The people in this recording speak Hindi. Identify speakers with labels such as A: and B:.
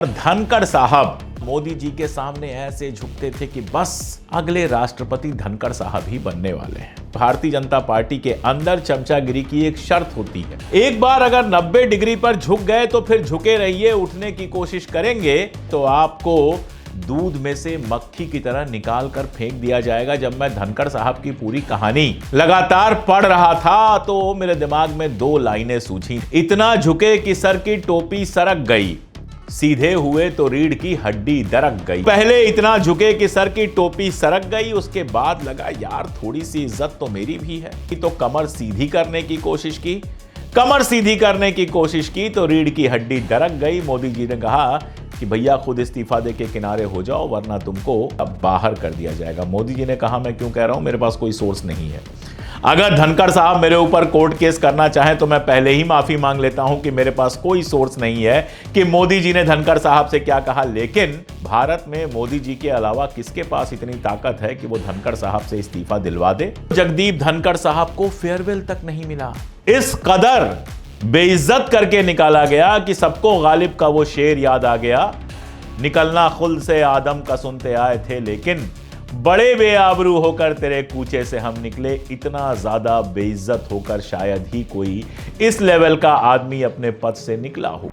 A: धनखड़ साहब मोदी जी के सामने ऐसे झुकते थे कि बस अगले राष्ट्रपति धनखड़ साहब ही बनने वाले हैं। भारतीय जनता पार्टी के अंदर चमचागिरी की एक शर्त होती है, एक बार अगर 90 डिग्री पर झुक गए तो फिर झुके रहिए, उठने की कोशिश करेंगे तो आपको दूध में से मक्खी की तरह निकाल कर फेंक दिया जाएगा। जब मैं धनखड़ साहब की पूरी कहानी लगातार पढ़ रहा था तो मेरे दिमाग में दो लाइनें सूझी। इतना झुके कि सर की टोपी सरक गई, सीधे हुए तो रीढ़ की हड्डी दरक गई। पहले इतना झुके कि सर की टोपी सरक गई, उसके बाद लगा यार थोड़ी सी इज्जत तो मेरी भी है, तो कमर सीधी करने की कोशिश की। कमर सीधी करने की कोशिश की तो रीढ़ की हड्डी दरक गई। मोदी जी ने कहा कि भैया खुद इस्तीफा दे के किनारे हो जाओ वरना तुमको अब बाहर कर दिया जाएगा। मोदी जी ने कहा मैं क्यों कह रहा हूं, मेरे पास कोई सोर्स नहीं है। अगर धनखड़ साहब मेरे ऊपर कोर्ट केस करना चाहें तो मैं पहले ही माफी मांग लेता हूं कि मेरे पास कोई सोर्स नहीं है कि मोदी जी ने धनखड़ साहब से क्या कहा। लेकिन भारत में मोदी जी के अलावा किसके पास इतनी ताकत है कि वो धनखड़ साहब से इस्तीफा दिलवा दे। जगदीप धनखड़ साहब को फेयरवेल तक नहीं मिला, इस कदर बेइज्जत करके निकाला गया कि सबको गालिब का वो शेर याद आ गया। निकलना खुल्द से आदम का सुनते आए थे, लेकिन बड़े बेआबरू होकर तेरे कूचे से हम निकले। इतना ज्यादा बेइज्जत होकर शायद ही कोई इस लेवल का आदमी अपने पद से निकला हो।